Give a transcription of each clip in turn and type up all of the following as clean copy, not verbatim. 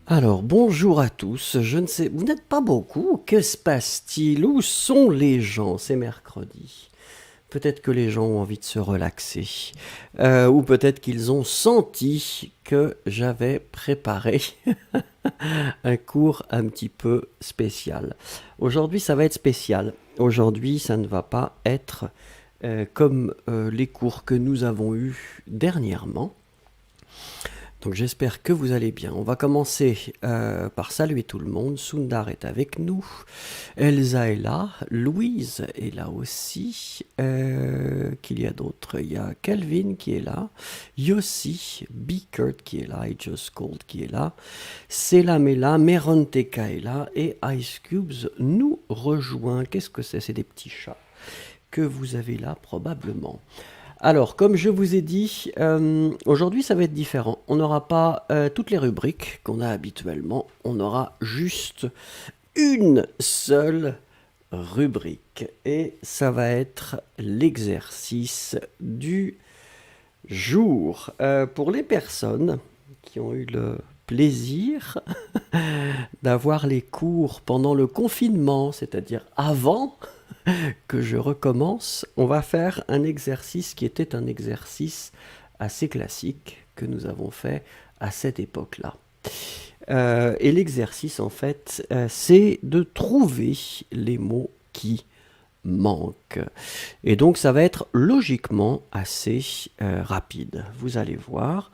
Alors, bonjour à tous. Je ne sais, vous n'êtes pas beaucoup. Que se passe-t-il? Où sont les gens? C'est mercredi. Peut-être que les gens ont envie de se relaxer. Ou peut-être qu'ils ont senti que j'avais préparé un cours un petit peu spécial. Aujourd'hui, ça va être spécial. Aujourd'hui, ça ne va pas être comme les cours que nous avons eus dernièrement. Donc j'espère que vous allez bien. On va commencer par saluer tout le monde. Sundar est avec nous. Elsa est là. Louise est là aussi. Qu'il y a d'autres? Il y a Calvin qui est là. Yossi, Beakert qui est là. Et Just Cold qui est là. Selam est là. Meronteka est là. Et Ice Cubes nous rejoint. Qu'est-ce que c'est? C'est des petits chats que vous avez là probablement. Alors, comme je vous ai dit, aujourd'hui ça va être différent. On n'aura pas toutes les rubriques qu'on a habituellement. On aura juste une seule rubrique. Et ça va être l'exercice du jour. Pour les personnes qui ont eu le plaisir d'avoir les cours pendant le confinement, c'est-à-dire avant que je recommence, on va faire un exercice qui était un exercice assez classique que nous avons fait à cette époque-là. Et l'exercice, en fait, c'est de trouver les mots qui manquent. Et donc, ça va être logiquement assez rapide. Vous allez voir.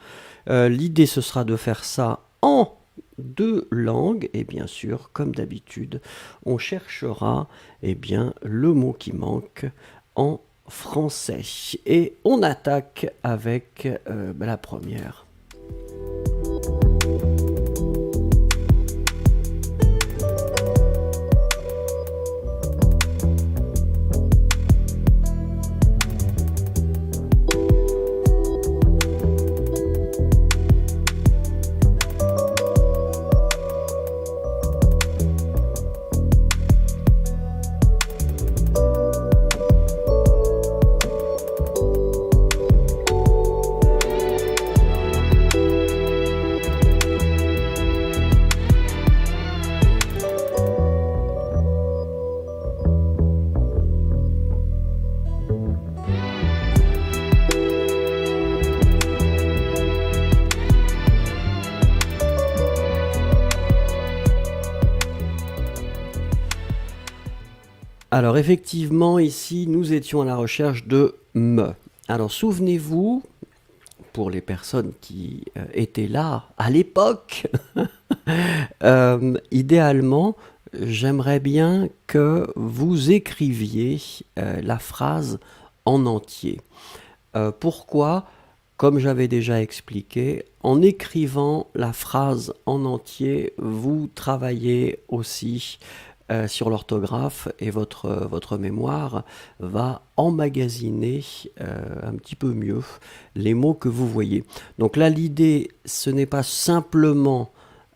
L'idée, ce sera de faire ça en deux langues et bien sûr, comme d'habitude, on cherchera le mot qui manque en français. Et on attaque avec la première. Alors effectivement, ici, nous étions à la recherche de me. Alors souvenez-vous, pour les personnes qui étaient là à l'époque, idéalement, j'aimerais bien que vous écriviez la phrase en entier. Pourquoi? Comme j'avais déjà expliqué, en écrivant la phrase en entier, vous travaillez aussi sur l'orthographe et votre mémoire va emmagasiner un petit peu mieux les mots que vous voyez. Donc là, l'idée, ce n'est pas simplement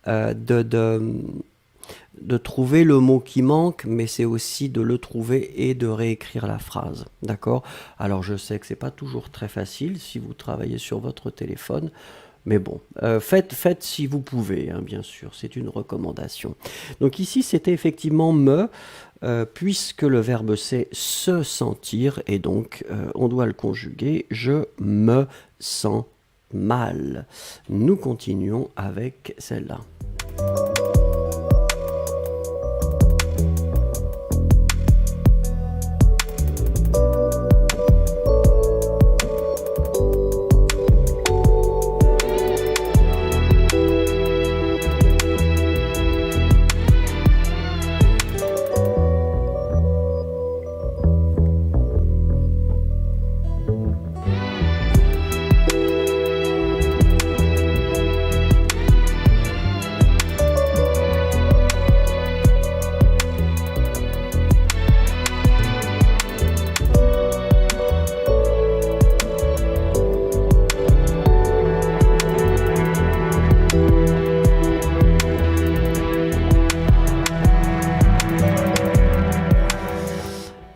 de trouver le mot qui manque, mais c'est aussi de le trouver et de réécrire la phrase. D'accord? Alors je sais que c'est pas toujours très facile si vous travaillez sur votre téléphone, mais bon, faites si vous pouvez, hein, bien sûr, c'est une recommandation. Donc ici, c'était effectivement me, puisque le verbe c'est se sentir, et donc on doit le conjuguer, je me sens mal. Nous continuons avec celle-là.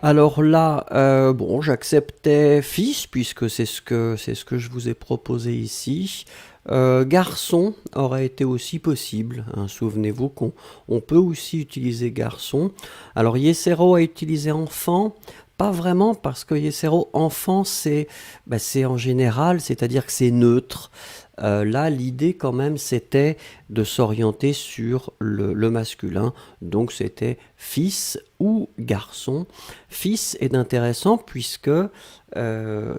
Alors là, bon, j'acceptais fils puisque c'est ce que je vous ai proposé ici. Garçon aurait été aussi possible, hein. Souvenez-vous qu'on peut aussi utiliser garçon. Alors Yesero a utilisé enfant, pas vraiment parce que Yesero enfant c'est en général, c'est-à-dire que c'est neutre. Là, l'idée quand même, c'était de s'orienter sur le masculin, donc c'était fils ou garçon. Fils est intéressant puisque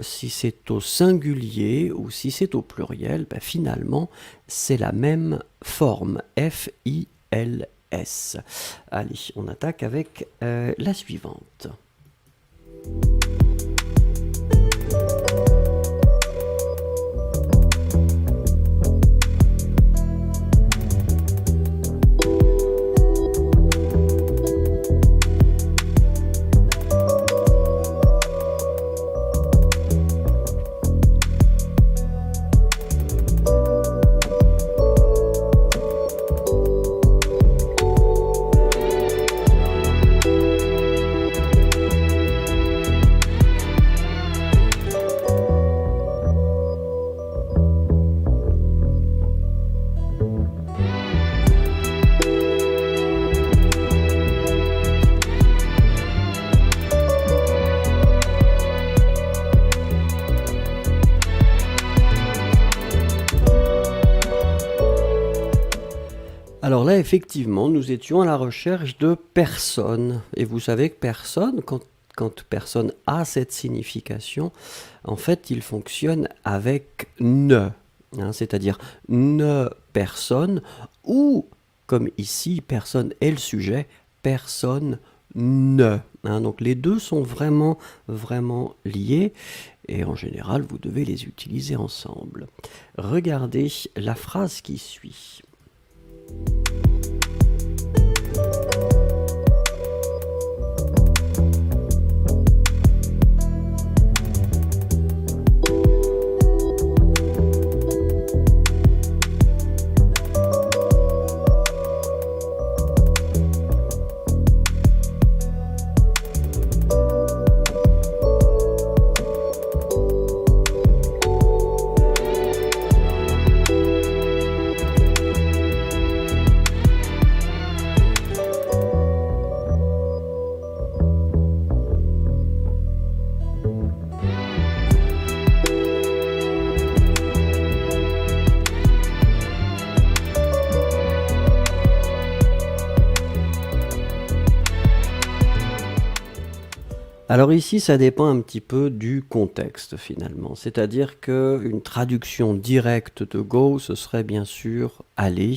si c'est au singulier ou si c'est au pluriel, ben, finalement, c'est la même forme, F-I-L-S. Allez, on attaque avec la suivante. Alors là, effectivement, nous étions à la recherche de personne. Et vous savez que personne, quand personne a cette signification, en fait, il fonctionne avec ne. Hein, c'est-à-dire ne personne, ou, comme ici, personne est le sujet, personne ne. Hein, donc les deux sont vraiment, vraiment liés. Et en général, vous devez les utiliser ensemble. Regardez la phrase qui suit. Alors ici, ça dépend un petit peu du contexte finalement. C'est-à-dire qu'une traduction directe de go, ce serait bien sûr aller.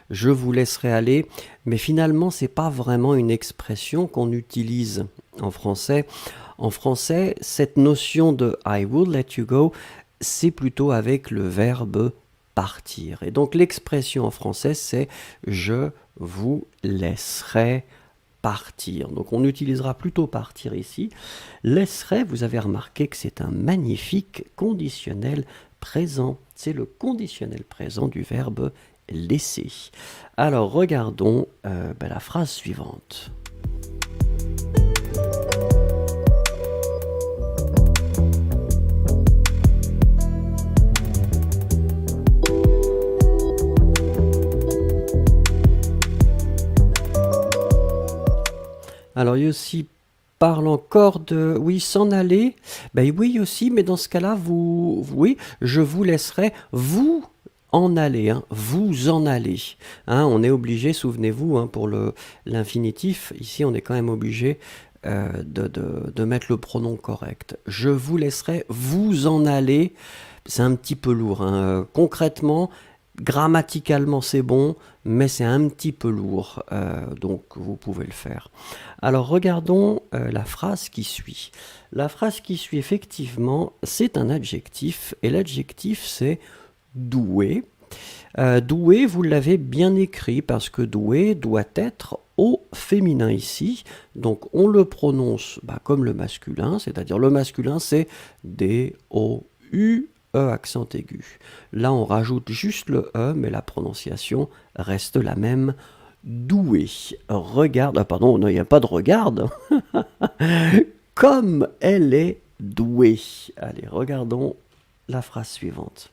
Je vous laisserai aller, mais finalement, c'est pas vraiment une expression qu'on utilise en français. En français, cette notion de I will let you go, c'est plutôt avec le verbe partir. Et donc l'expression en français, c'est je vous laisserai partir. Donc on utilisera plutôt partir ici. Laisserai, vous avez remarqué que c'est un magnifique conditionnel présent. C'est le conditionnel présent du verbe laisser. Alors regardons la phrase suivante. Alors Yossi parle encore de oui s'en aller. Ben oui aussi, mais dans ce cas-là, oui, je vous laisserai vous en aller, hein, vous en aller. Hein, on est obligé, souvenez-vous, hein, pour l'infinitif, ici on est quand même obligé de mettre le pronom correct. Je vous laisserai vous en aller. C'est un petit peu lourd. Hein. Concrètement, grammaticalement c'est bon, mais c'est un petit peu lourd, donc vous pouvez le faire. Alors regardons la phrase qui suit. La phrase qui suit, effectivement, c'est un adjectif, et l'adjectif c'est doué. Doué, vous l'avez bien écrit, parce que doué doit être au féminin ici, donc on le prononce comme le masculin, c'est-à-dire le masculin c'est D-O-U, E accent aigu. Là, on rajoute juste le E, mais la prononciation reste la même. Doué. Regarde, pardon, non, il n'y a pas de regarde. Comme elle est douée. Allez, regardons la phrase suivante.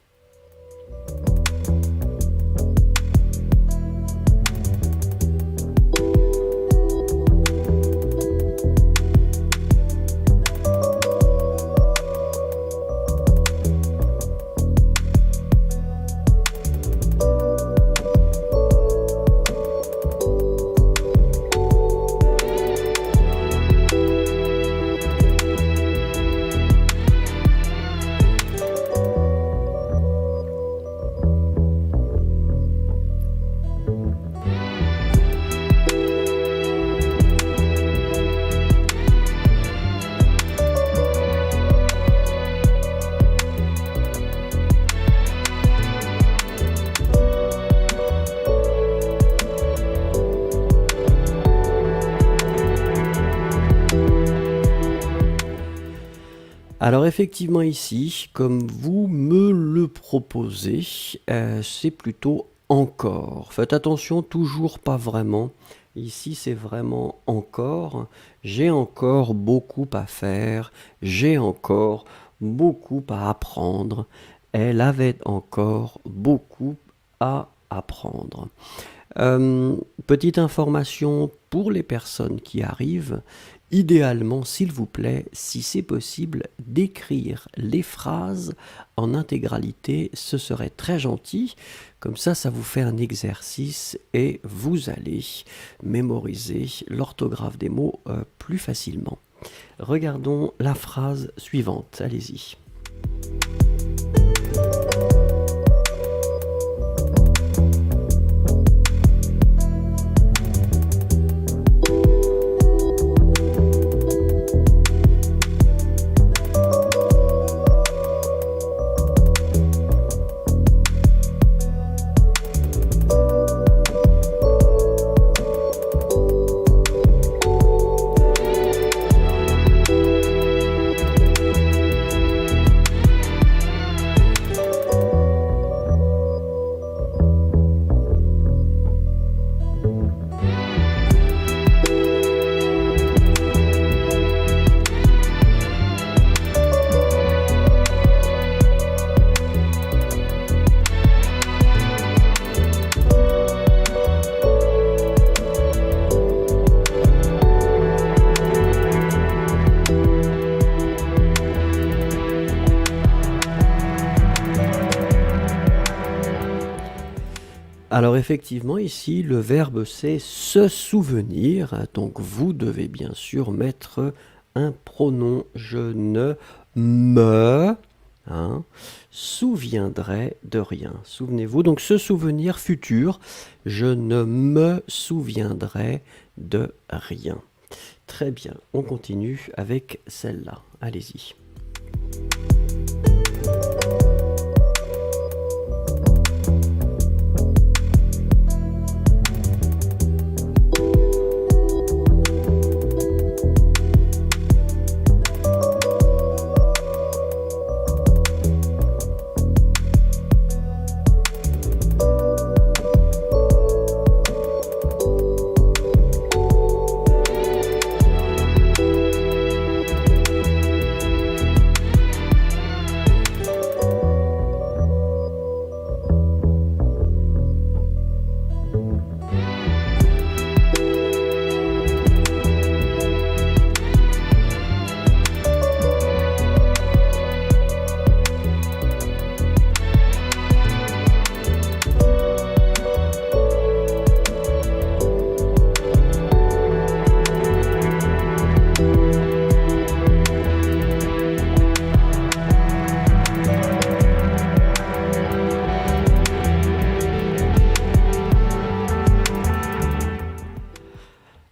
Alors effectivement ici, comme vous me le proposez, c'est plutôt encore. Faites attention, toujours pas vraiment. Ici, c'est vraiment encore. J'ai encore beaucoup à faire. J'ai encore beaucoup à apprendre. Elle avait encore beaucoup à apprendre. Petite information pour les personnes qui arrivent, idéalement, s'il vous plaît, si c'est possible, d'écrire les phrases en intégralité, ce serait très gentil. Comme ça vous fait un exercice et vous allez mémoriser l'orthographe des mots plus facilement. Regardons la phrase suivante, allez-y. Alors effectivement, ici, le verbe c'est se souvenir, donc vous devez bien sûr mettre un pronom. Je ne me souviendrai de rien. Souvenez-vous, donc se souvenir futur, je ne me souviendrai de rien. Très bien, on continue avec celle-là. Allez-y.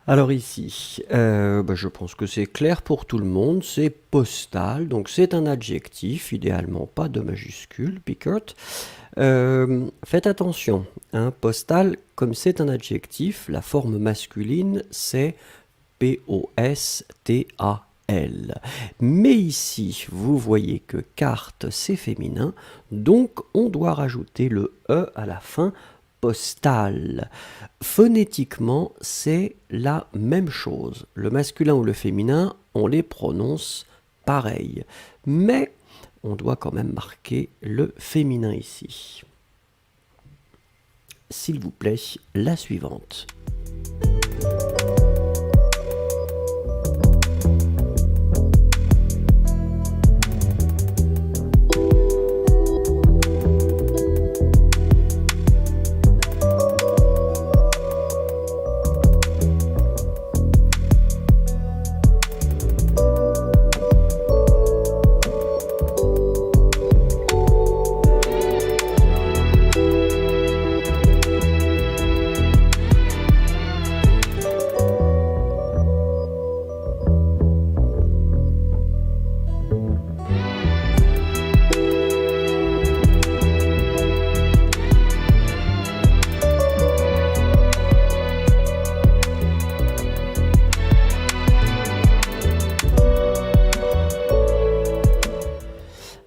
Alors ici, je pense que c'est clair pour tout le monde, c'est postal, donc c'est un adjectif, idéalement pas de majuscule, Pickert. Faites attention, postal, comme c'est un adjectif, la forme masculine c'est P-O-S-T-A-L. Mais ici, vous voyez que carte c'est féminin, donc on doit rajouter le E à la fin, postal. Phonétiquement, c'est la même chose. Le masculin ou le féminin, on les prononce pareil. Mais on doit quand même marquer le féminin ici. S'il vous plaît, la suivante.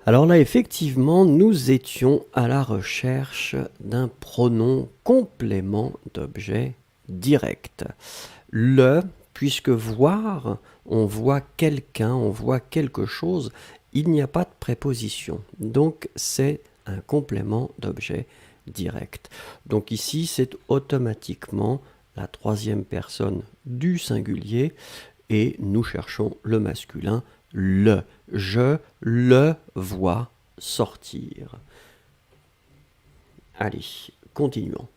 Alors là, effectivement, nous étions à la recherche d'un pronom complément d'objet direct. Le, puisque voir, on voit quelqu'un, on voit quelque chose, il n'y a pas de préposition. Donc c'est un complément d'objet direct. Donc ici, c'est automatiquement la troisième personne du singulier et nous cherchons le masculin, le. Je le vois sortir. Allez, continuons.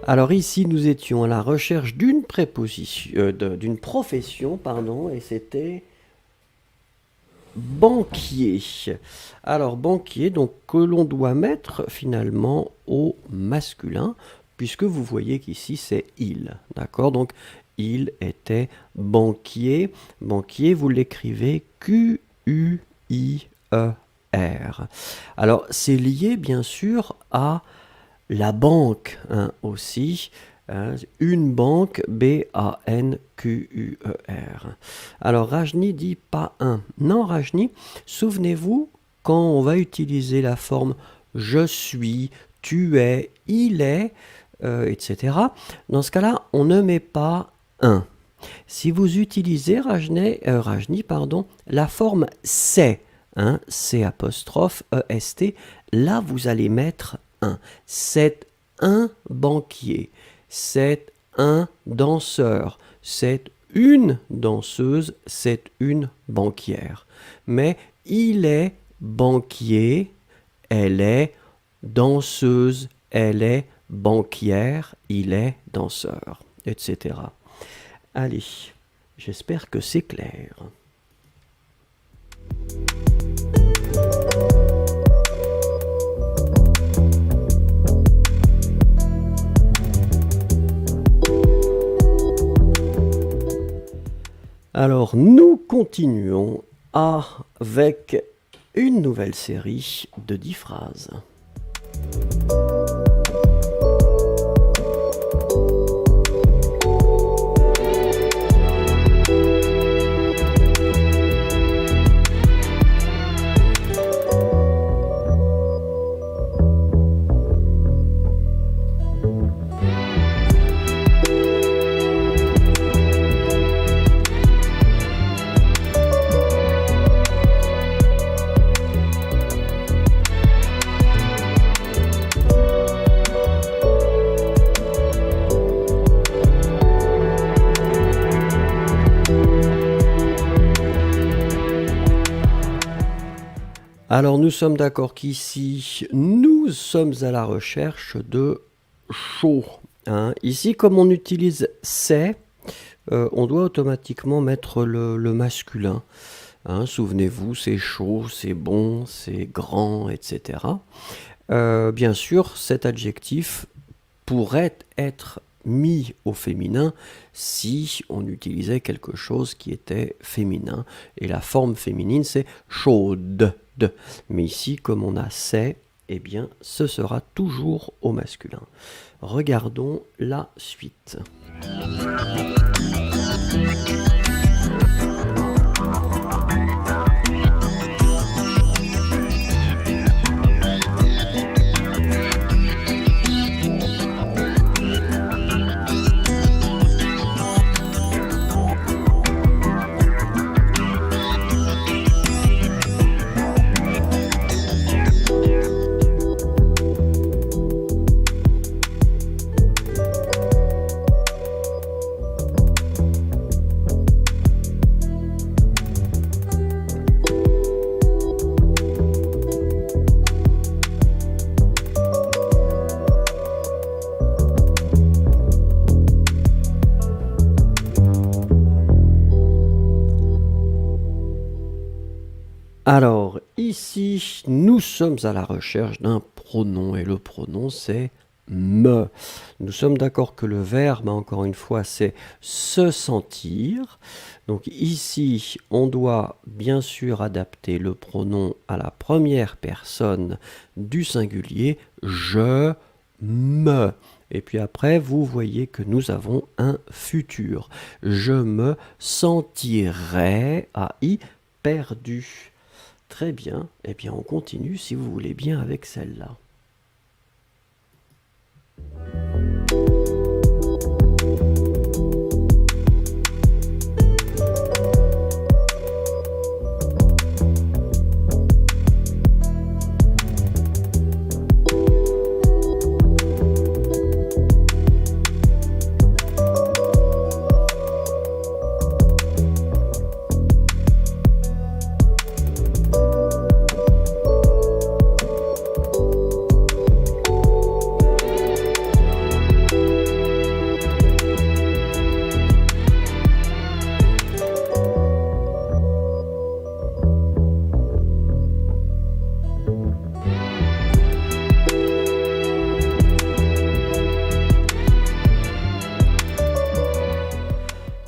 Alors ici, nous étions à la recherche d'une préposition, d'une profession, pardon, et c'était banquier. Alors banquier, donc que l'on doit mettre finalement au masculin, puisque vous voyez qu'ici c'est il, d'accord? Donc il était banquier. Banquier, vous l'écrivez Q-U-I-E-R. Alors c'est lié bien sûr à la banque aussi, une banque, B-A-N-Q-U-E-R. Alors Rajni dit pas un. Non Rajni, souvenez-vous, quand on va utiliser la forme je suis, tu es, il est, etc., dans ce cas-là, on ne met pas un. Si vous utilisez Rajni, la forme c'est, C'-E-S-T, là vous allez mettre un. C'est un banquier, c'est un danseur, c'est une danseuse, c'est une banquière. Mais il est banquier, elle est danseuse, elle est banquière, il est danseur, etc. Allez, j'espère que c'est clair. Alors, nous continuons avec une nouvelle série de 10 phrases. Alors nous sommes d'accord qu'ici, nous sommes à la recherche de chaud. Ici, comme on utilise c'est, on doit automatiquement mettre le masculin. Souvenez-vous, c'est chaud, c'est bon, c'est grand, etc. Bien sûr, cet adjectif pourrait être mis au féminin si on utilisait quelque chose qui était féminin. Et la forme féminine, c'est chaude. Mais ici, comme on a c'est, eh bien, ce sera toujours au masculin. Regardons la suite. Alors, ici, nous sommes à la recherche d'un pronom, et le pronom, c'est me. Nous sommes d'accord que le verbe, encore une fois, c'est se sentir. Donc ici, on doit bien sûr adapter le pronom à la première personne du singulier, je me. Et puis après, vous voyez que nous avons un futur. Je me sentirais, AI, perdu. Très bien, eh bien on continue si vous voulez bien avec celle-là.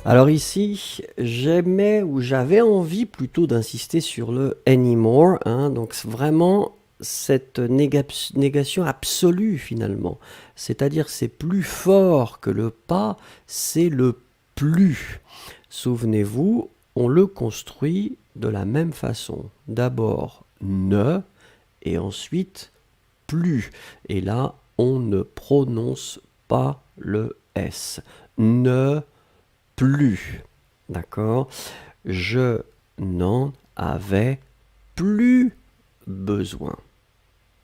Alors ici, j'aimais ou j'avais envie plutôt d'insister sur le anymore, hein, donc vraiment cette négation absolue finalement. C'est-à-dire c'est plus fort que le pas, c'est le plus. Souvenez-vous, on le construit de la même façon. D'abord ne et ensuite plus. Et là, on ne prononce pas le S. Ne plus. D'accord? Je n'en avais plus besoin.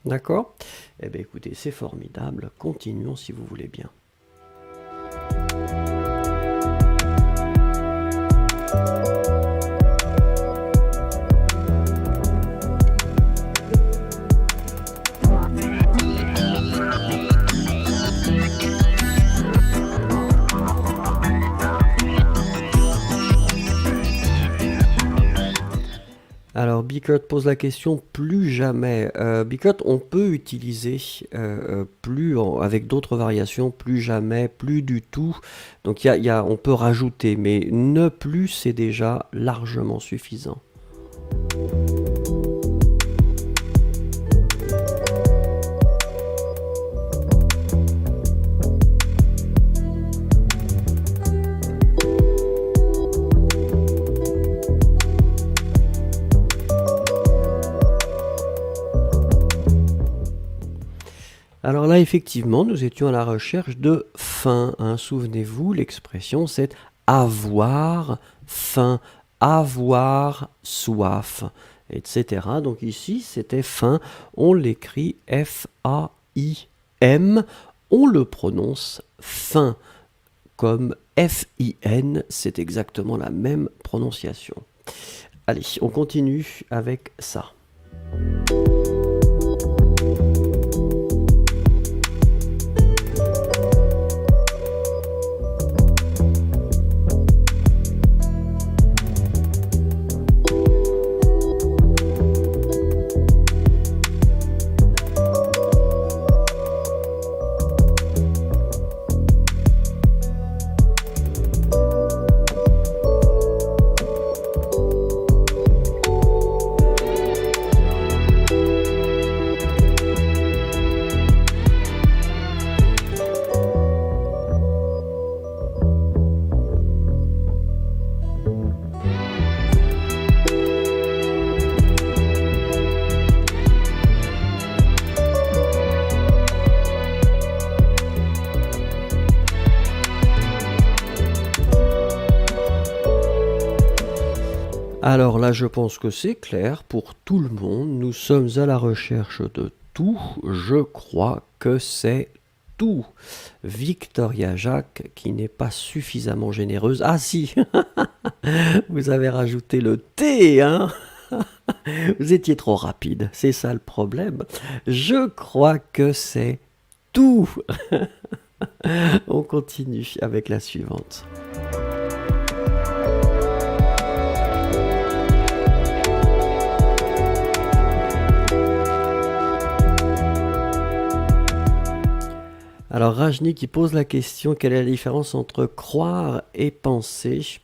D'accord? Eh bien écoutez, c'est formidable. Continuons si vous voulez bien. Alors, Bickert pose la question plus jamais. Bickert, on peut utiliser plus avec d'autres variations, plus jamais, plus du tout. Donc, on peut rajouter, mais ne plus, c'est déjà largement suffisant. Alors là, effectivement, nous étions à la recherche de faim. Hein. Souvenez-vous, l'expression c'est avoir faim, avoir soif, etc. Donc ici, c'était faim. On l'écrit F-A-I-M. On le prononce faim. Comme F-I-N, c'est exactement la même prononciation. Allez, on continue avec ça. Alors là, je pense que c'est clair pour tout le monde. Nous sommes à la recherche de tout. Je crois que c'est tout. Victoria Jacques, qui n'est pas suffisamment généreuse. Ah si, vous avez rajouté le T, hein. Vous étiez trop rapide, c'est ça le problème. Je crois que c'est tout. On continue avec la suivante. Alors Rajni qui pose la question, quelle est la différence entre croire et penser?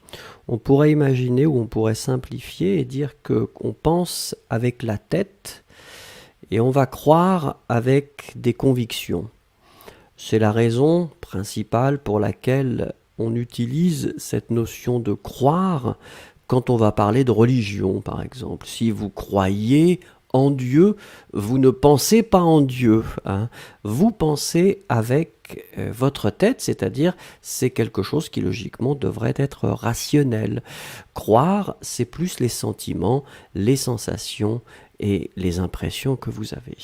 On pourrait imaginer ou on pourrait simplifier et dire qu'on pense avec la tête et on va croire avec des convictions. C'est la raison principale pour laquelle on utilise cette notion de croire quand on va parler de religion, par exemple. Si vous croyez en Dieu, vous ne pensez pas en Dieu, hein. Vous pensez avec votre tête, c'est-à-dire c'est quelque chose qui logiquement devrait être rationnel. Croire, c'est plus les sentiments, les sensations et les impressions que vous avez.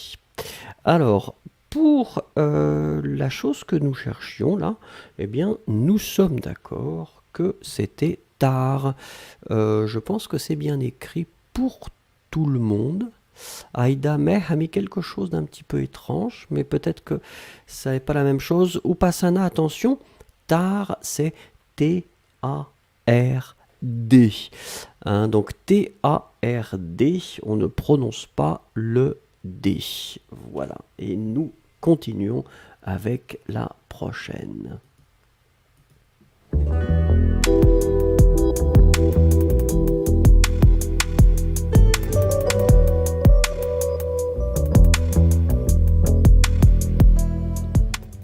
Alors, pour la chose que nous cherchions là, eh bien, nous sommes d'accord que c'était tard. Je pense que c'est bien écrit pour tout le monde. Aïda Meh a mis quelque chose d'un petit peu étrange, mais peut-être que ça n'est pas la même chose. Upasana, attention, tar c'est T-A-R-D. Hein, donc T-A-R-D, on ne prononce pas le D. Voilà, et nous continuons avec la prochaine.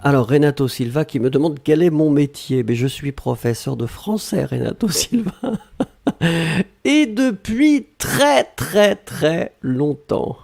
Alors Renato Silva qui me demande quel est mon métier. Mais je suis professeur de français, Renato Silva. Et depuis très très très longtemps.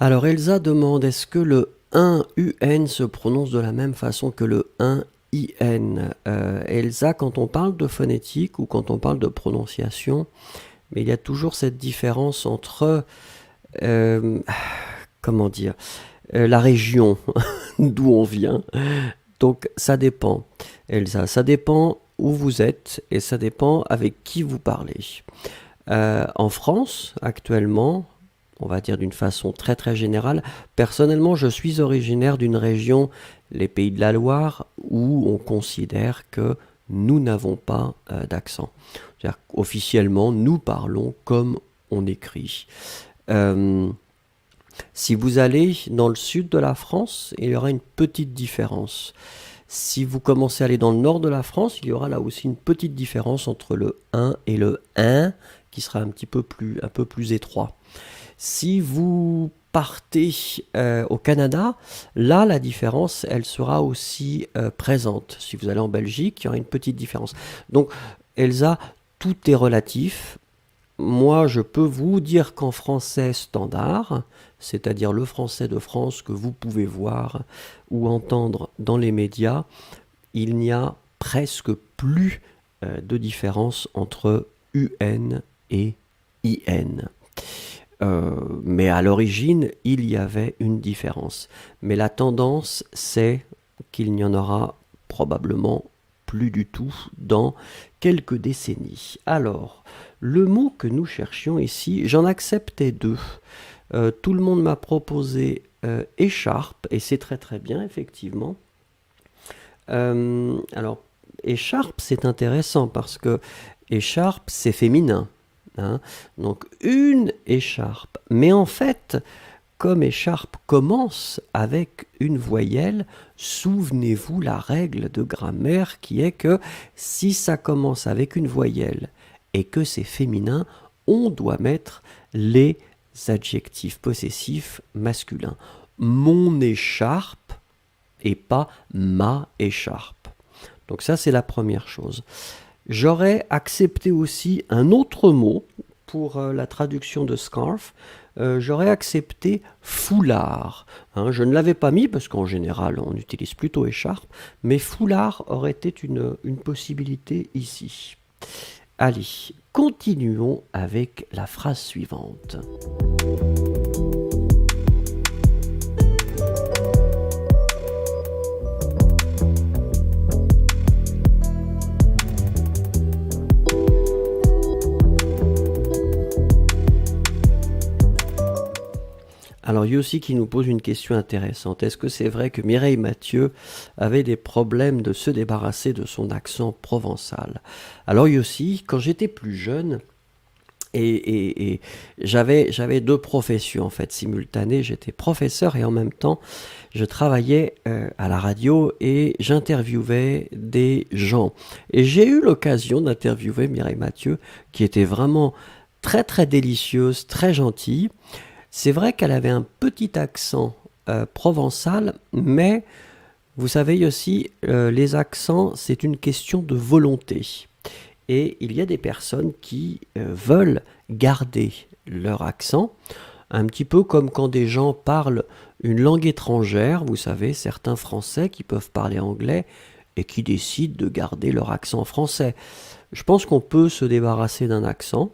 Alors Elsa demande, est-ce que le 1 UN se prononce de la même façon que le 1 IN? Elsa, quand on parle de phonétique ou quand on parle de prononciation, mais il y a toujours cette différence entre, comment dire, la région d'où on vient. Donc ça dépend, Elsa, ça dépend où vous êtes et ça dépend avec qui vous parlez. En France, actuellement, on va dire d'une façon très très générale, personnellement je suis originaire d'une région, les Pays de la Loire, où on considère que nous n'avons pas d'accent. C'est-à-dire qu'officiellement nous parlons comme on écrit. Si vous allez dans le sud de la France, il y aura une petite différence. Si vous commencez à aller dans le nord de la France, il y aura là aussi une petite différence entre le 1 et le 1, qui sera un peu plus étroit. Si vous partez au Canada, là la différence elle sera aussi présente. Si vous allez en Belgique, il y aura une petite différence. Donc Elsa, tout est relatif. Moi je peux vous dire qu'en français standard, c'est-à-dire le français de France que vous pouvez voir ou entendre dans les médias, il n'y a presque plus de différence entre UN et IN. Mais à l'origine, il y avait une différence. Mais la tendance, c'est qu'il n'y en aura probablement plus du tout dans quelques décennies. Alors, le mot que nous cherchions ici, j'en acceptais deux. Tout le monde m'a proposé écharpe, et c'est très très bien, effectivement. Alors, écharpe, c'est intéressant parce que écharpe, c'est féminin. Hein, donc une écharpe, mais en fait, comme écharpe commence avec une voyelle, souvenez-vous la règle de grammaire qui est que si ça commence avec une voyelle et que c'est féminin, on doit mettre les adjectifs possessifs masculins. Mon écharpe et pas ma écharpe. Donc ça, c'est la première chose. J'aurais accepté aussi un autre mot pour la traduction de scarf. J'aurais accepté foulard. Hein, je ne l'avais pas mis parce qu'en général on utilise plutôt écharpe, mais foulard aurait été une possibilité ici. Allez, continuons avec la phrase suivante. Alors Yossi qui nous pose une question intéressante. Est-ce que c'est vrai que Mireille Mathieu avait des problèmes de se débarrasser de son accent provençal? Alors Yossi, quand j'étais plus jeune, et j'avais deux professions en fait simultanées. J'étais professeur et en même temps je travaillais à la radio et j'interviewais des gens. Et j'ai eu l'occasion d'interviewer Mireille Mathieu, qui était vraiment très très délicieuse, très gentille. C'est vrai qu'elle avait un petit accent provençal, mais vous savez aussi, les accents, c'est une question de volonté. Et il y a des personnes qui veulent garder leur accent, un petit peu comme quand des gens parlent une langue étrangère, vous savez, certains Français qui peuvent parler anglais et qui décident de garder leur accent français. Je pense qu'on peut se débarrasser d'un accent,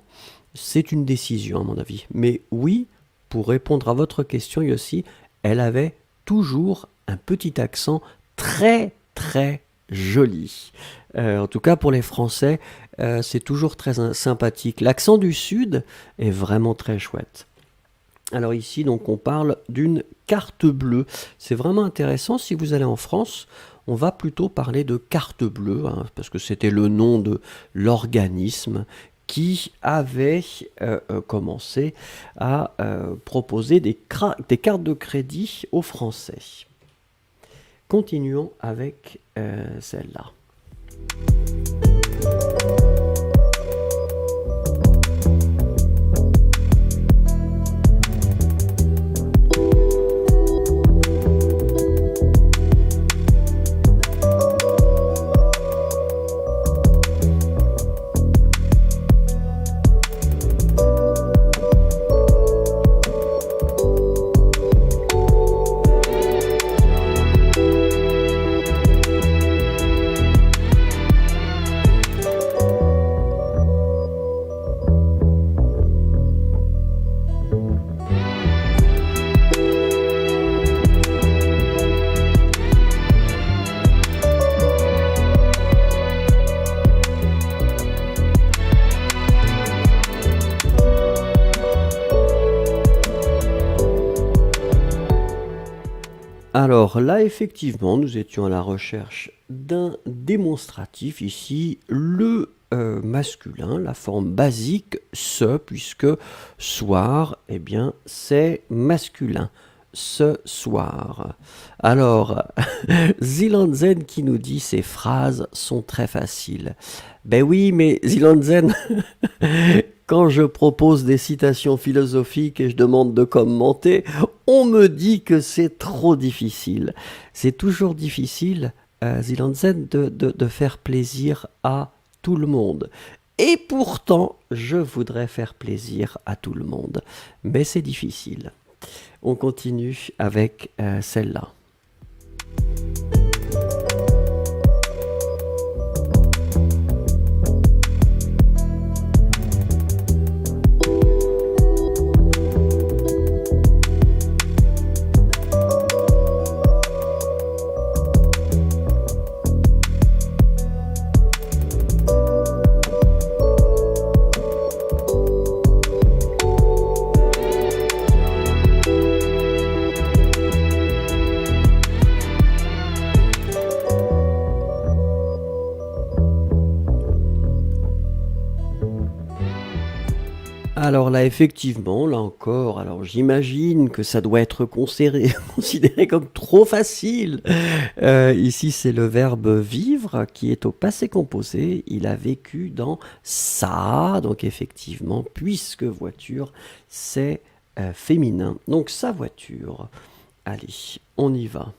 c'est une décision à mon avis. Mais oui, pour répondre à votre question Yossi, elle avait toujours un petit accent très très joli. En tout cas pour les Français, c'est toujours très sympathique. L'accent du Sud est vraiment très chouette. Alors ici, donc, on parle d'une carte bleue. C'est vraiment intéressant. Si vous allez en France, on va plutôt parler de carte bleue, hein, parce que c'était le nom de l'organisme qui avait commencé à proposer des cartes de crédit aux Français. Continuons avec celle-là. Alors là, effectivement, nous étions à la recherche d'un démonstratif ici, le masculin, la forme basique se, puisque soir, eh bien, c'est masculin. Ce soir. Alors, Zilanzen qui nous dit ces phrases sont très faciles. Ben oui, mais Zilanzen, quand je propose des citations philosophiques et je demande de commenter, on me dit que c'est trop difficile. C'est toujours difficile, Zilanzen, de faire plaisir à tout le monde. Et pourtant, je voudrais faire plaisir à tout le monde. Mais c'est difficile. On continue avec celle-là. Alors là, effectivement, là encore, alors j'imagine que ça doit être considéré comme trop facile. Ici, c'est le verbe vivre qui est au passé composé. Il a vécu dans sa, donc effectivement, puisque voiture, c'est féminin. Donc sa voiture. Allez, on y va.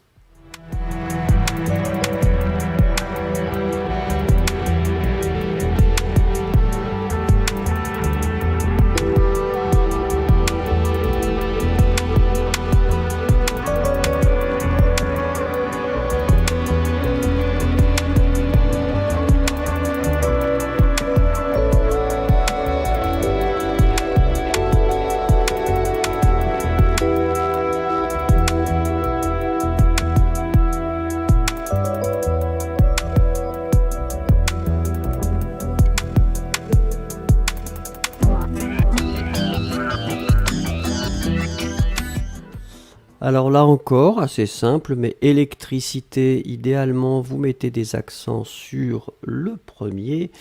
Alors là encore, assez simple, mais électricité, idéalement, vous mettez des accents sur le premier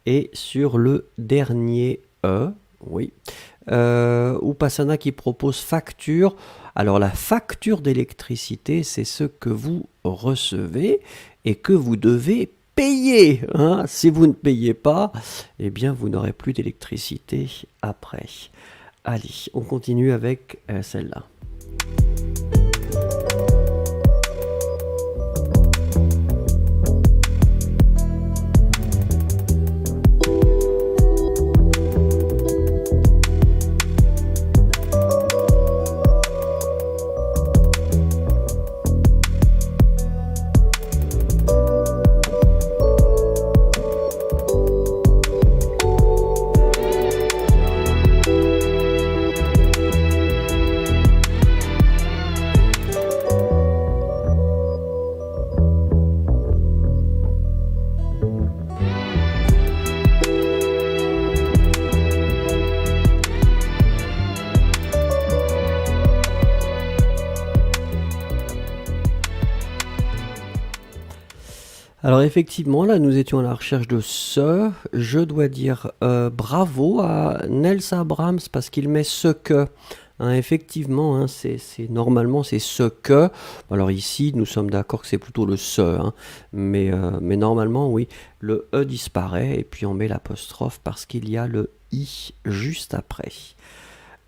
et sur le dernier E. Oui. Upasana qui propose facture. Alors la facture d'électricité, c'est ce que vous recevez et que vous devez payer. Hein. Si vous ne payez pas, eh bien vous n'aurez plus d'électricité après. Allez, on continue avec celle-là. Alors effectivement, là nous étions à la recherche de ce. Je dois dire bravo à Nels Abrams parce qu'il met ce que. Hein, effectivement, hein, normalement c'est ce que. Alors ici, nous sommes d'accord que c'est plutôt le ce. Hein, mais normalement, oui, le E disparaît et puis on met l'apostrophe parce qu'il y a le I juste après.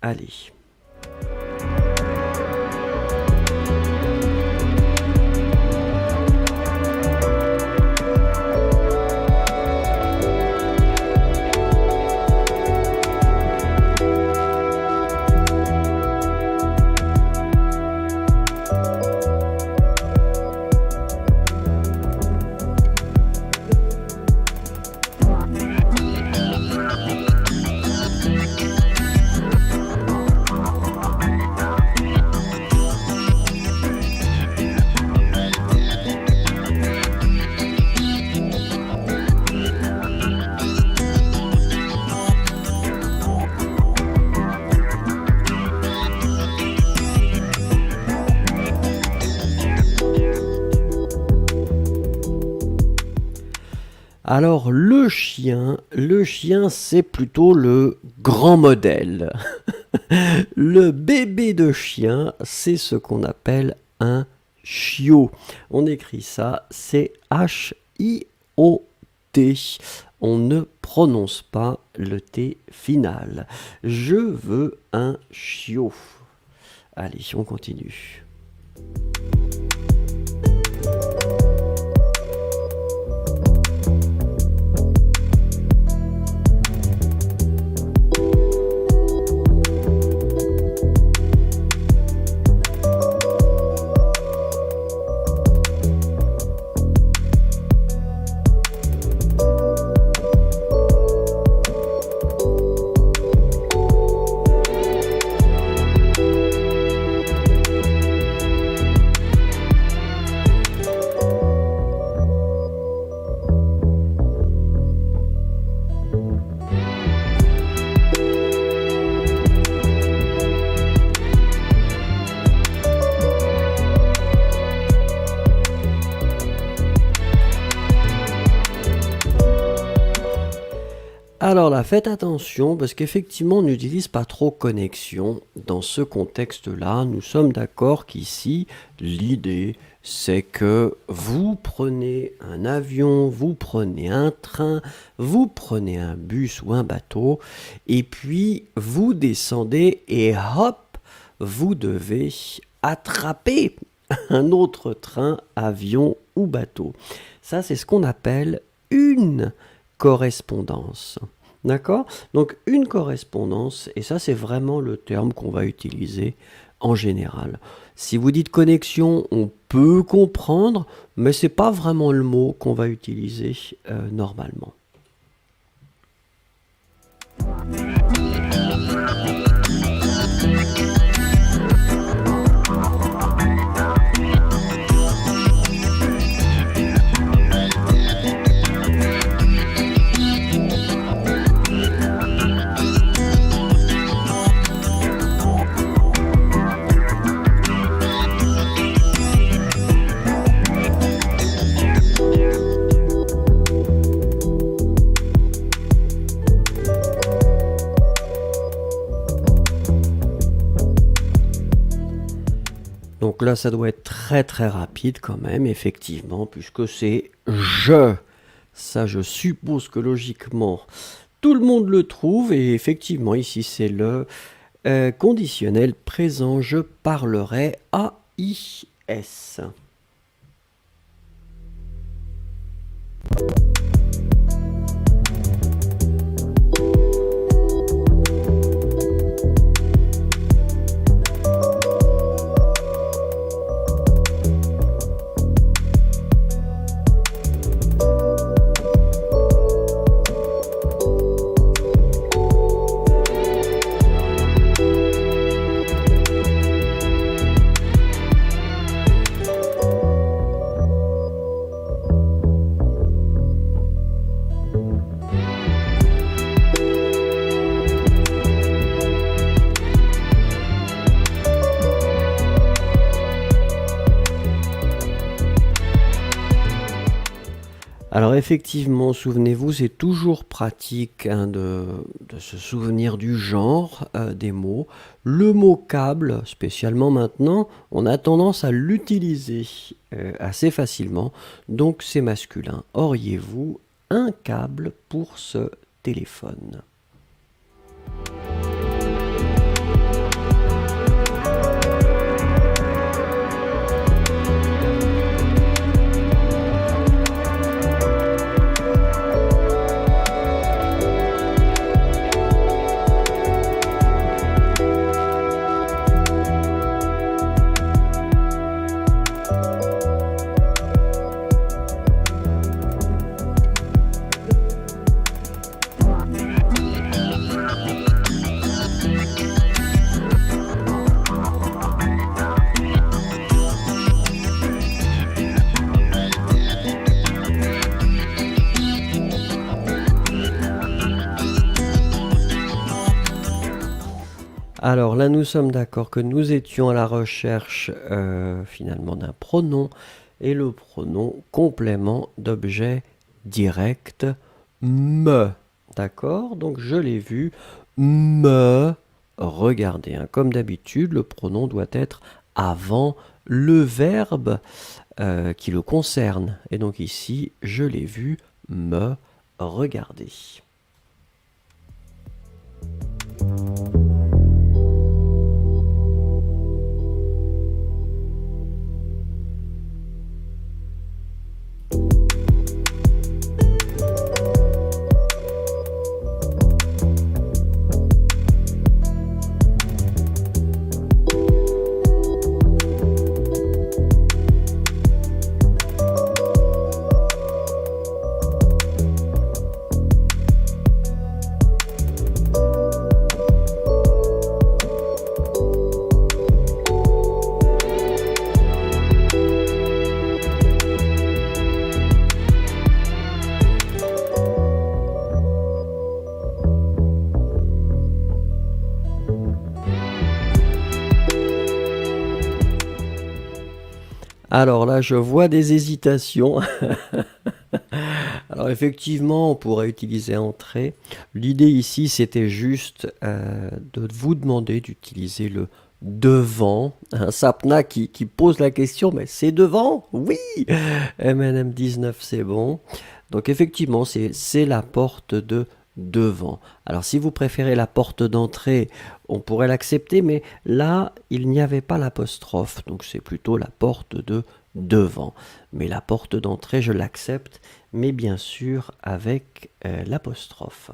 Allez. Alors le chien c'est plutôt le grand modèle. Le bébé de chien, c'est ce qu'on appelle un chiot. On écrit ça, c'est H-I-O-T. On ne prononce pas le T final. Je veux un chiot. Allez, on continue. Alors là, faites attention parce qu'effectivement, on n'utilise pas trop connexion. Dans ce contexte-là, nous sommes d'accord qu'ici, l'idée, c'est que vous prenez un avion, vous prenez un train, vous prenez un bus ou un bateau, et puis vous descendez et hop, vous devez attraper un autre train, avion ou bateau. Ça, c'est ce qu'on appelle une correspondance. D'accord? Donc une correspondance, et ça c'est vraiment le terme qu'on va utiliser en général. Si vous dites connexion, on peut comprendre, mais c'est pas vraiment le mot qu'on va utiliser normalement. Donc là, ça doit être très très rapide quand même, effectivement, puisque c'est je. Ça, je suppose que logiquement, tout le monde le trouve, et effectivement, ici, c'est le conditionnel présent. Je parlerai AIS. Alors effectivement, souvenez-vous, c'est toujours pratique de se souvenir du genre des mots. Le mot câble, spécialement maintenant, on a tendance à l'utiliser assez facilement, donc c'est masculin. Auriez-vous un câble pour ce téléphone ? Alors là, nous sommes d'accord que nous étions à la recherche finalement d'un pronom, et le pronom complément d'objet direct, me. D'accord? Donc je l'ai vu, me. Regardez, hein, comme d'habitude, le pronom doit être avant le verbe qui le concerne. Et donc ici, je l'ai vu, me regarder. Alors là, je vois des hésitations. Alors effectivement, on pourrait utiliser entrée. L'idée ici, c'était juste de vous demander d'utiliser le devant. Un Sapna qui pose la question, mais c'est devant? Oui! MNM19, c'est bon. Donc effectivement, c'est la porte de devant. Alors si vous préférez la porte d'entrée, on pourrait l'accepter, mais là, il n'y avait pas l'apostrophe, donc c'est plutôt la porte de devant. Mais la porte d'entrée, je l'accepte, mais bien sûr avec l'apostrophe.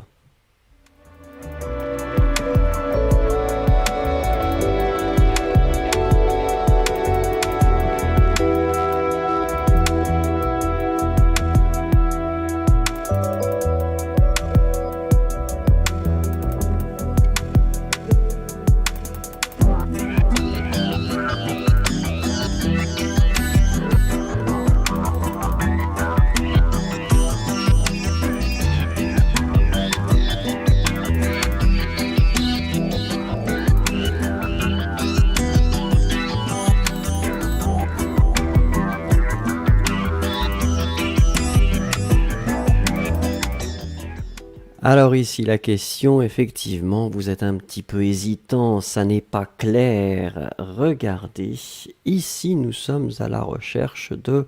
Alors ici, la question, effectivement, vous êtes un petit peu hésitant, ça n'est pas clair. Regardez, ici, nous sommes à la recherche de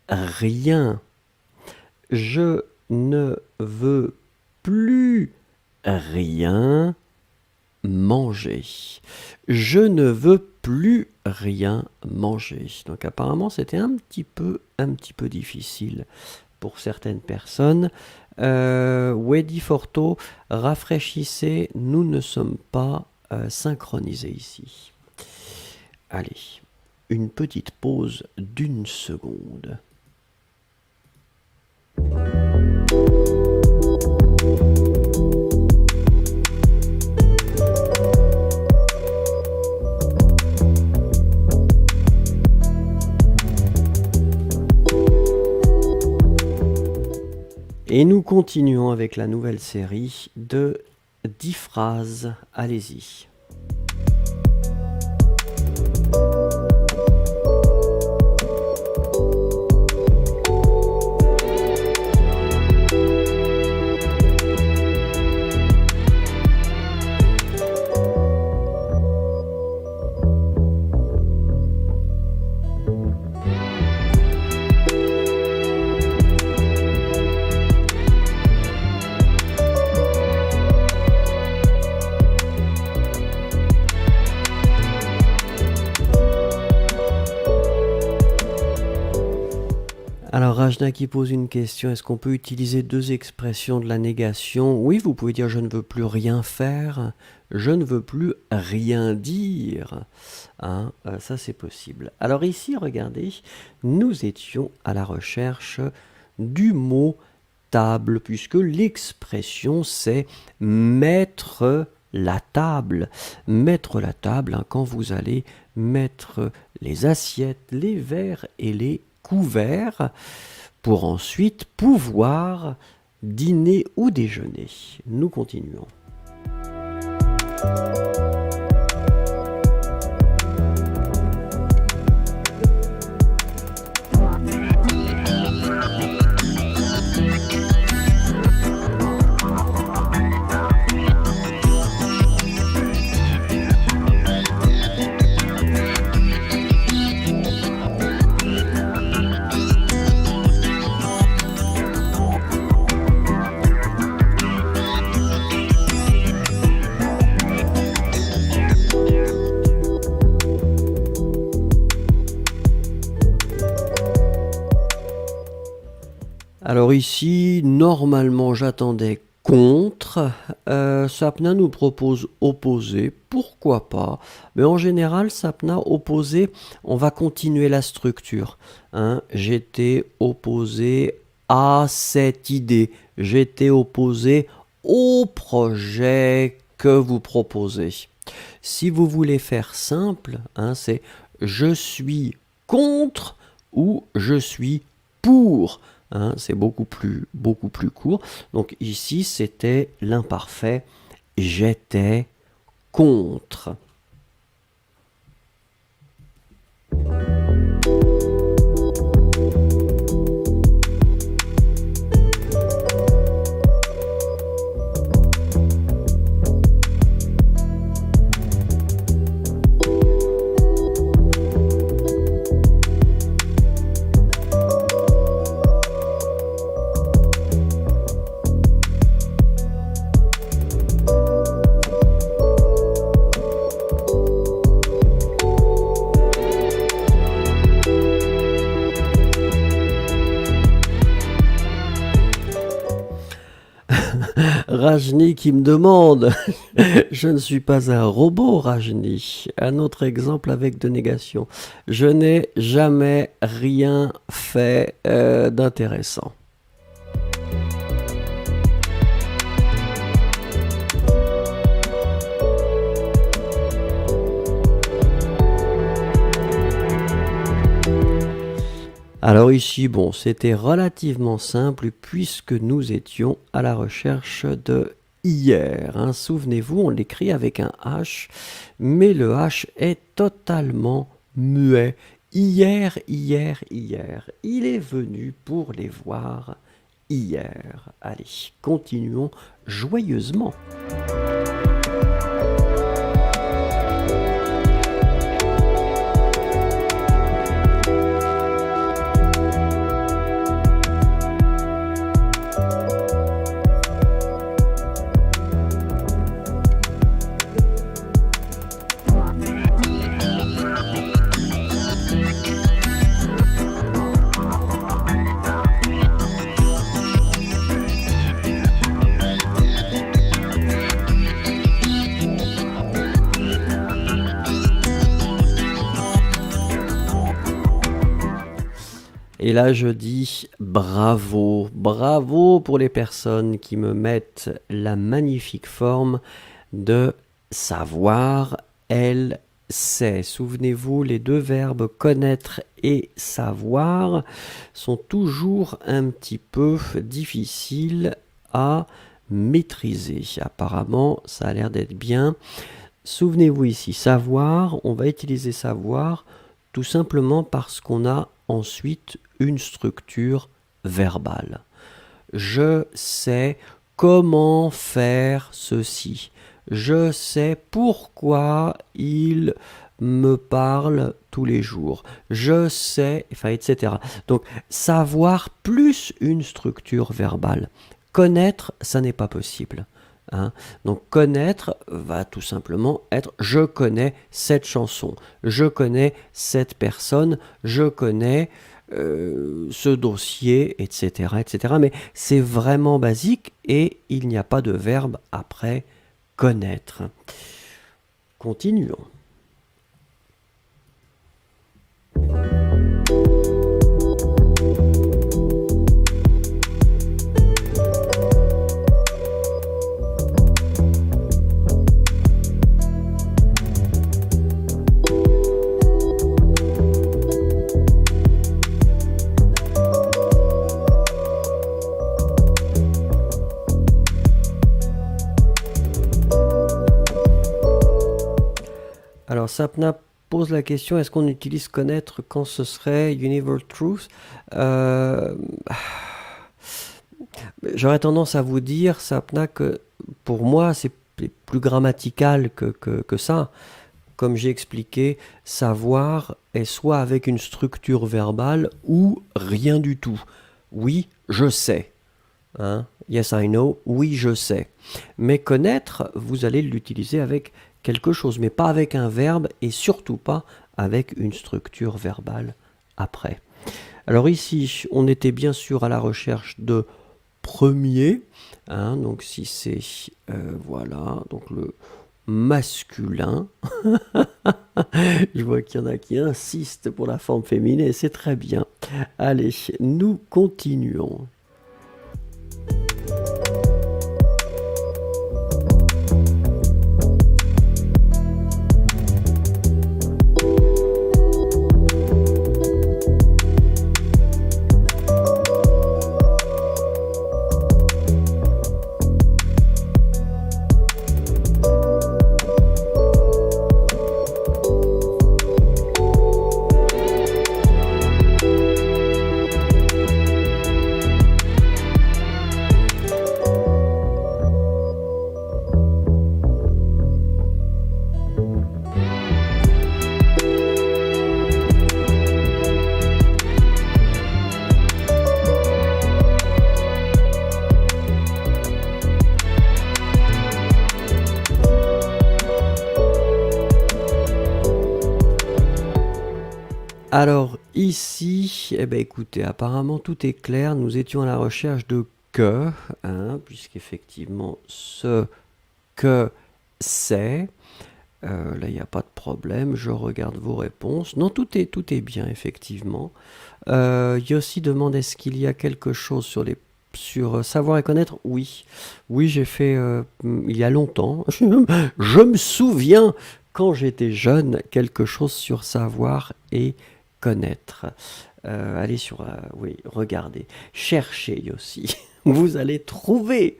rien. Je ne veux plus rien manger. Je ne veux plus rien manger. Donc apparemment, c'était un petit peu difficile pour certaines personnes. Wedi Forto, rafraîchissez, nous ne sommes pas synchronisés ici. Allez, une petite pause d'1 seconde. Et nous continuons avec la nouvelle série de 10 phrases. Allez-y. Alors Rajna qui pose une question, est-ce qu'on peut utiliser 2 expressions de la négation? Oui, vous pouvez dire je ne veux plus rien faire, je ne veux plus rien dire. Hein, ça c'est possible. Alors ici, regardez, nous étions à la recherche du mot table, puisque l'expression c'est mettre la table. Mettre la table, hein, quand vous allez mettre les assiettes, les verres et les couverts pour ensuite pouvoir dîner ou déjeuner. Nous continuons. Alors ici, normalement, j'attendais contre. Sapna nous propose opposé. Pourquoi pas? Mais en général, Sapna opposé, on va continuer la structure. Hein. J'étais opposé à cette idée. J'étais opposé au projet que vous proposez. Si vous voulez faire simple, hein, c'est je suis contre ou je suis pour. Hein, c'est beaucoup plus court. Donc ici, c'était l'imparfait. J'étais contre. Rajni qui me demande je ne suis pas un robot, Rajni. Un autre exemple avec de négation. Je n'ai jamais rien fait d'intéressant. Alors ici, bon, c'était relativement simple puisque nous étions à la recherche de hier. Hein. Souvenez-vous, on l'écrit avec un H, mais le H est totalement muet. Hier. Il est venu pour les voir hier. Allez, continuons joyeusement. Et là, je dis bravo, bravo pour les personnes qui me mettent la magnifique forme de savoir, elle sait. Souvenez-vous, les deux verbes connaître et savoir sont toujours un petit peu difficiles à maîtriser. Apparemment, ça a l'air d'être bien. Souvenez-vous ici, savoir, on va utiliser savoir tout simplement parce qu'on a ensuite une structure verbale. Je sais comment faire ceci. Je sais pourquoi il me parle tous les jours. Je sais, enfin, etc. Donc, savoir plus une structure verbale. Connaître, ça n'est pas possible. Hein. Donc connaître va tout simplement être je connais cette chanson, je connais cette personne, je connais ce dossier, etc., etc. Mais c'est vraiment basique et il n'y a pas de verbe après connaître. Continuons. Alors Sapna pose la question, est-ce qu'on utilise connaître quand ce serait Universal Truth? J'aurais tendance à vous dire, Sapna, que pour moi c'est plus grammatical que ça. Comme j'ai expliqué, savoir est soit avec une structure verbale ou rien du tout. Oui, je sais. Hein? Yes, I know. Oui, je sais. Mais connaître, vous allez l'utiliser avec quelque chose, mais pas avec un verbe et surtout pas avec une structure verbale après. Alors ici, on était bien sûr à la recherche de premier. Hein? Donc si c'est, voilà, donc le masculin. Je vois qu'il y en a qui insistent pour la forme féminine et c'est très bien. Allez, nous continuons. Alors ici, eh ben, écoutez, apparemment tout est clair, nous étions à la recherche de que, hein, puisqu'effectivement ce que c'est, là il n'y a pas de problème, je regarde vos réponses, non tout est bien effectivement. Yossi demande est-ce qu'il y a quelque chose sur savoir et connaître? Oui, j'ai fait il y a longtemps, je me souviens quand j'étais jeune, quelque chose sur savoir et connaître. Allez sur, oui, regardez, cherchez aussi, vous allez trouver.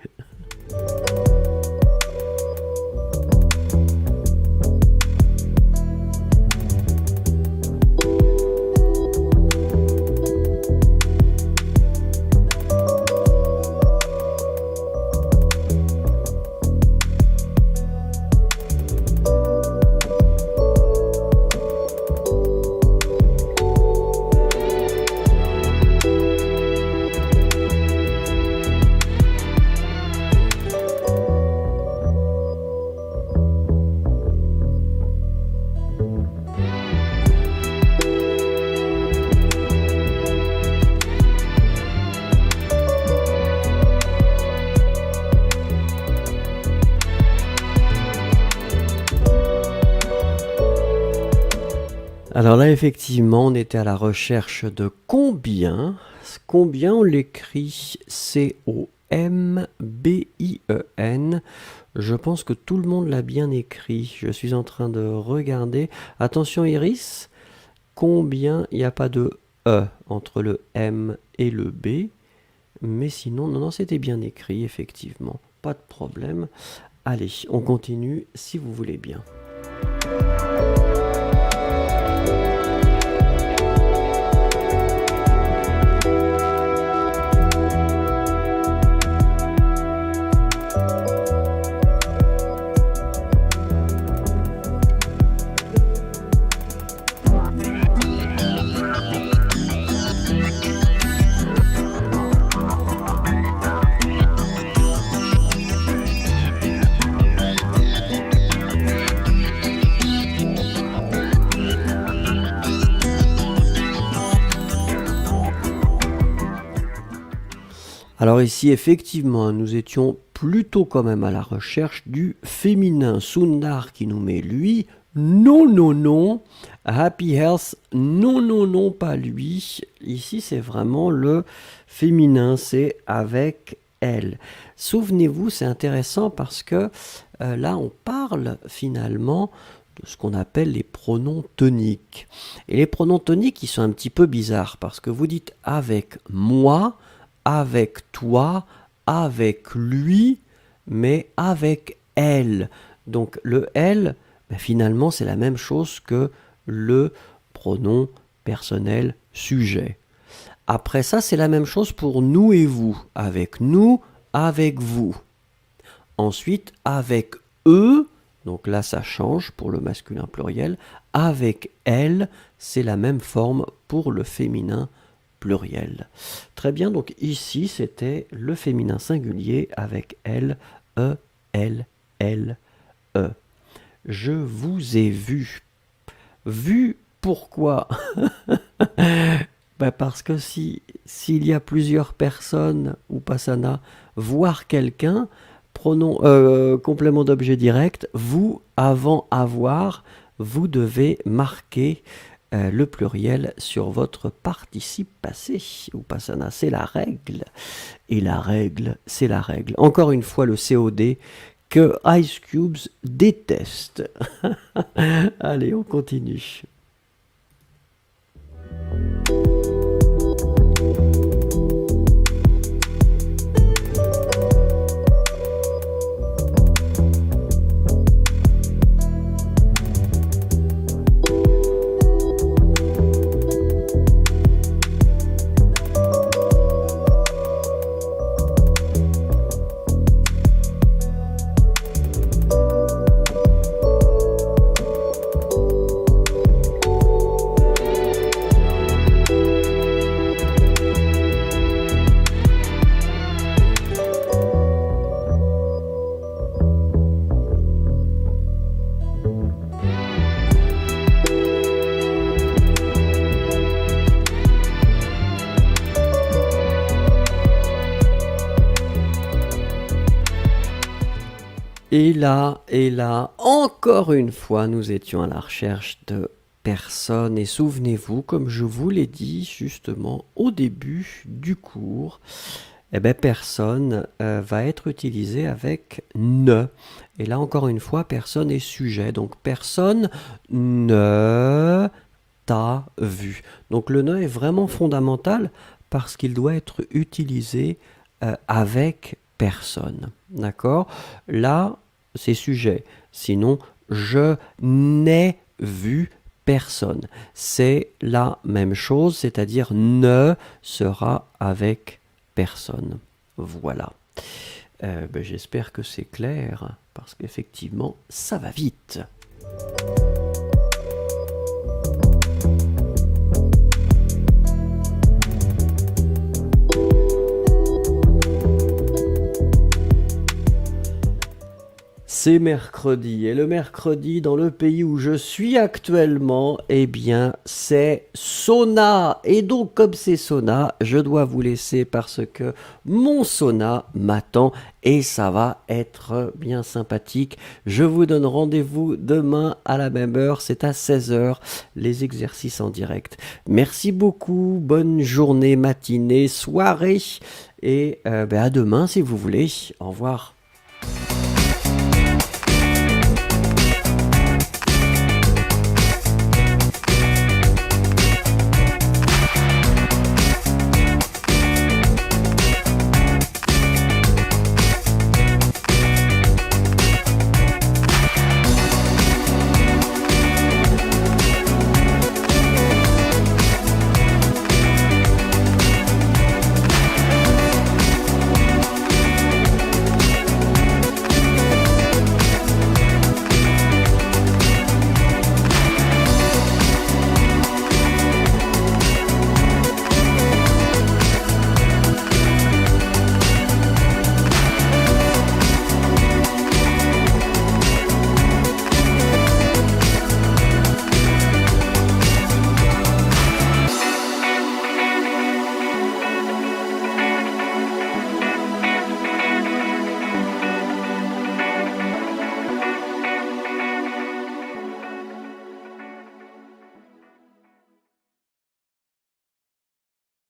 Alors là, effectivement, on était à la recherche de combien. Combien on l'écrit C-O-M-B-I-E-N. Je pense que tout le monde l'a bien écrit. Je suis en train de regarder. Attention Iris, combien, il n'y a pas de E entre le M et le B. Mais sinon, non, non, c'était bien écrit, effectivement. Pas de problème. Allez, on continue si vous voulez bien. Alors ici, effectivement, nous étions plutôt quand même à la recherche du féminin. Sundar qui nous met lui. Non, non, non. Happy Health, non, non, non, pas lui. Ici, c'est vraiment le féminin, c'est avec elle. Souvenez-vous, c'est intéressant parce que là, on parle finalement de ce qu'on appelle les pronoms toniques. Et les pronoms toniques, ils sont un petit peu bizarres parce que vous dites avec moi, avec toi, avec lui, mais avec elle. Donc le elle, finalement, c'est la même chose que le pronom personnel sujet. Après ça, c'est la même chose pour nous et vous. Avec nous, avec vous. Ensuite, avec eux, donc là ça change pour le masculin pluriel. Avec elle, c'est la même forme pour le féminin pluriel. Très bien, donc ici c'était le féminin singulier avec elle, e, elle, e. Je vous ai vu. Vu pourquoi? Parce que s'il y a plusieurs personnes, ou pasana, voir quelqu'un, pronom, complément d'objet direct, vous, avant avoir, vous devez marquer le pluriel sur votre participe passé. Ou pasana, c'est la règle. Et la règle, c'est la règle. Encore une fois, le COD que Ice Cubes déteste. Allez, on continue. Et là, encore une fois, nous étions à la recherche de personnes. Et souvenez-vous, comme je vous l'ai dit justement au début du cours, personne va être utilisé avec ne. Et là, encore une fois, personne est sujet. Donc, personne ne t'a vu. Donc, le ne est vraiment fondamental parce qu'il doit être utilisé avec personne. D'accord? Là, c'est sujet. Sinon, je n'ai vu personne. C'est la même chose, c'est-à-dire ne sera avec personne. Voilà. J'espère que c'est clair, parce qu'effectivement, ça va vite. C'est mercredi, et le mercredi dans le pays où je suis actuellement, eh bien c'est sauna. Et donc comme c'est sauna, je dois vous laisser parce que mon sauna m'attend et ça va être bien sympathique. Je vous donne rendez-vous demain à la même heure, c'est à 16 heures, les exercices en direct. Merci beaucoup, bonne journée, matinée, soirée et à demain si vous voulez. Au revoir.